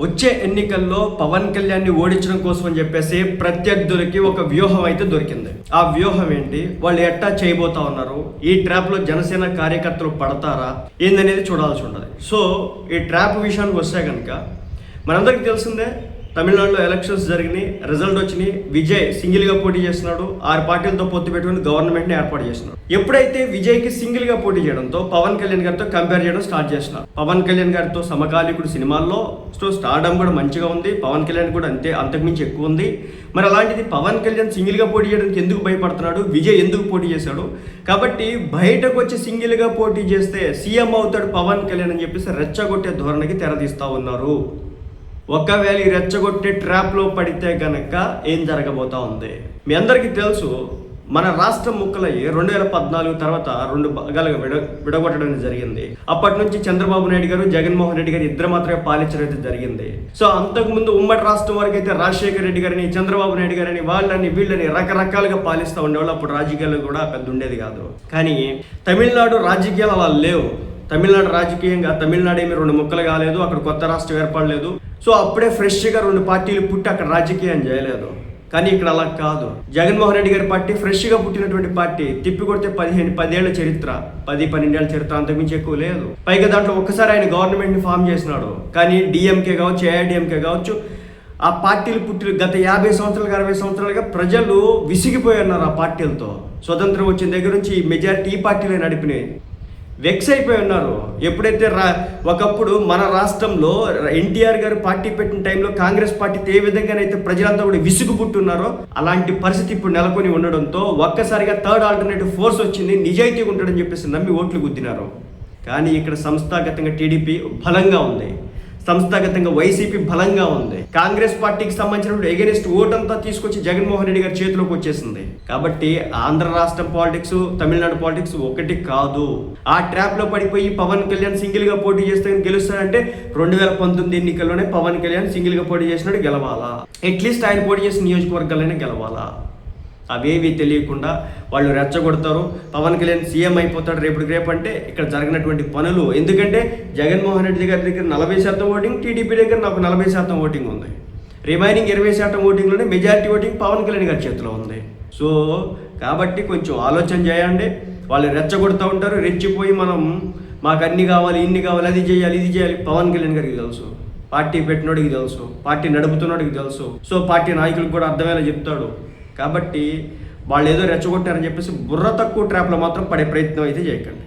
వచ్చే ఎన్నికల్లో పవన్ కళ్యాణ్ని ఓడించడం కోసం అని చెప్పేసి ప్రత్యర్థులకి ఒక వ్యూహం అయితే దొరికింది. ఆ వ్యూహం ఏంటి, వాళ్ళు ఎట్టా చేయబోతా ఉన్నారు, ఈ ట్రాప్ లో జనసేన కార్యకర్తలు పడతారా ఏందనేది చూడాల్సి ఉంటుంది. సో ఈ ట్రాప్ విషయానికి వస్తే కనుక మనందరికీ తెలిసిందే, తమిళనాడులో ఎలక్షన్స్ జరిగినాయి, రిజల్ట్ వచ్చినాయి. విజయ్ సింగిల్గా పోటీ చేస్తున్నాడు, 6 పార్టీలతో పొత్తు పెట్టుకుని గవర్నమెంట్ని ఏర్పాటు చేస్తున్నాడు. ఎప్పుడైతే విజయ్కి సింగిల్గా పోటీ చేయడంతో పవన్ కళ్యాణ్ గారితో కంపేర్ చేయడం స్టార్ట్ చేస్తున్నారు. పవన్ కళ్యాణ్ గారితో సమకాలీకుడు సినిమాల్లో స్టార్డమ్ కూడా మంచిగా ఉంది, పవన్ కళ్యాణ్ కూడా అంతకుమించి ఎక్కువ ఉంది. మరి అలాంటిది పవన్ కళ్యాణ్ సింగిల్గా పోటీ చేయడానికి ఎందుకు భయపడుతున్నాడు, విజయ్ ఎందుకు పోటీ చేశాడు? కాబట్టి బయటకు వచ్చి సింగిల్గా పోటీ చేస్తే సీఎం అవుతాడు పవన్ కళ్యాణ్ అని చెప్పేసి రెచ్చగొట్టే ధోరణికి తెరదీస్తా ఉన్నారు. ఒకవేళ ఈ రెచ్చగొట్టే ట్రాప్లో పడితే కనుక ఏం జరగబోతా ఉంది? మీ అందరికీ తెలుసు, మన రాష్ట్రం ముక్కలయ్యి 2014 తర్వాత 2 భాగాలుగా విడగొట్టడం జరిగింది. అప్పటి నుంచి చంద్రబాబు నాయుడు గారు, జగన్మోహన్ రెడ్డి గారు ఇద్దరు మాత్రమే పాలించడం అయితే జరిగింది. సో అంతకుముందు ఉమ్మడి రాష్ట్రం వరకు అయితే రాజశేఖర రెడ్డి గారిని, చంద్రబాబు నాయుడు గారిని, వాళ్ళని వీళ్ళని రకరకాలుగా పాలిస్తూ ఉండేవాళ్ళు. అప్పుడు రాజకీయాలు కూడా పెద్ద ఉండేది కాదు. కానీ తమిళనాడు రాజకీయాలు అలా లేవు. తమిళనాడు రాజకీయంగా తమిళనాడు ఏమి 2 ముక్కలు కాలేదు, అక్కడ కొత్త రాష్ట్రం ఏర్పడలేదు. సో అప్పుడే ఫ్రెష్గా 2 పార్టీలు పుట్టి అక్కడ రాజకీయం చేయలేదు. కానీ ఇక్కడ అలా కాదు. జగన్మోహన్ రెడ్డి గారి పార్టీ ఫ్రెష్గా పుట్టినటువంటి పార్టీ, తిప్పి కొడితే 10 ఏళ్ల చరిత్ర, 10-12 ఏళ్ల చరిత్ర, అంతకుమించి ఎక్కువ లేదు. పైగా దాంట్లో ఒక్కసారి ఆయన గవర్నమెంట్ని ఫామ్ చేసినాడు. కానీ డిఎంకే కావచ్చు, ఏఐడిఎంకే కావచ్చు, ఆ పార్టీలు పుట్టి గత 50 సంవత్సరాలుగా 60 సంవత్సరాలుగా ప్రజలు విసిగిపోయి ఉన్నారు ఆ పార్టీలతో. స్వతంత్రం వచ్చిన దగ్గర నుంచి మెజారిటీ ఈ పార్టీలే నడిపినాయి. వెక్స్ అయిపోయి ఉన్నారు. ఎప్పుడైతే ఒకప్పుడు మన రాష్ట్రంలో ఎన్టీఆర్ గారు పార్టీ పెట్టిన టైంలో కాంగ్రెస్ పార్టీతో ఏ విధంగానైతే ప్రజలంతా కూడా విసుగుపుట్టున్నారో అలాంటి పరిస్థితి ఇప్పుడు నెలకొని ఉండడంతో ఒక్కసారిగా థర్డ్ ఆల్టర్నేటివ్ ఫోర్స్ వచ్చింది, నిజాయితీగా ఉంటాడని చెప్పేసి నమ్మి ఓట్లు గుద్దినారు. కానీ ఇక్కడ సంస్థాగతంగా టీడీపీ బలంగా ఉంది, సంస్థాగతంగా వైసీపీ బలంగా ఉంది. కాంగ్రెస్ పార్టీకి సంబంధించినప్పుడు ఎగెనిస్ట్ ఓటంతా తీసుకొచ్చి జగన్మోహన్ రెడ్డి గారి చేతిలోకి వచ్చేసింది. కాబట్టి ఆంధ్ర రాష్ట్రం పాలిటిక్స్, తమిళనాడు పాలిటిక్స్ ఒకటి కాదు. ఆ ట్రాప్ లో పడిపోయి పవన్ కళ్యాణ్ సింగిల్ గా పోటీ చేస్తే గెలుస్తాడంటే 2019 ఎన్నికల్లోనే పవన్ కళ్యాణ్ సింగిల్ గా పోటీ చేసినాడు, గెలవాలా. అట్లీస్ట్ ఆయన పోటీ చేసిన నియోజకవర్గాలైనా గెలవాలా. అవేవి తెలియకుండా వాళ్ళు రెచ్చగొడతారు. పవన్ కళ్యాణ్ సీఎం అయిపోతాడు రేపు అంటే ఇక్కడ జరిగినటువంటి పనులు. ఎందుకంటే జగన్మోహన్ రెడ్డి గారి దగ్గర 40% ఓటింగ్, టీడీపీ దగ్గర నాకు 40% ఓటింగ్ ఉంది. రిమైనింగ్ 20% ఓటింగ్లోనే మెజారిటీ ఓటింగ్ పవన్ కళ్యాణ్ గారి చేతిలో ఉంది. సో కాబట్టి కొంచెం ఆలోచన చేయండి. వాళ్ళు రెచ్చగొడుతూ ఉంటారు, రెచ్చిపోయి మాకు అన్ని కావాలి, ఇన్ని కావాలి, అది చేయాలి, ఇది చేయాలి. పవన్ కళ్యాణ్ గారికి తెలుసు, పార్టీ పెట్టినోడికి తెలుసు, పార్టీ నడుపుతున్నోడికి తెలుసు. సో పార్టీ నాయకులకు కూడా అర్థమయ్యేలా చెప్తాడు. కాబట్టి వాళ్ళు ఏదో రెచ్చగొట్టారని చెప్పేసి బుర్ర తక్కువ ట్రాప్లో మాత్రం పడే ప్రయత్నం అయితే చేయకండి.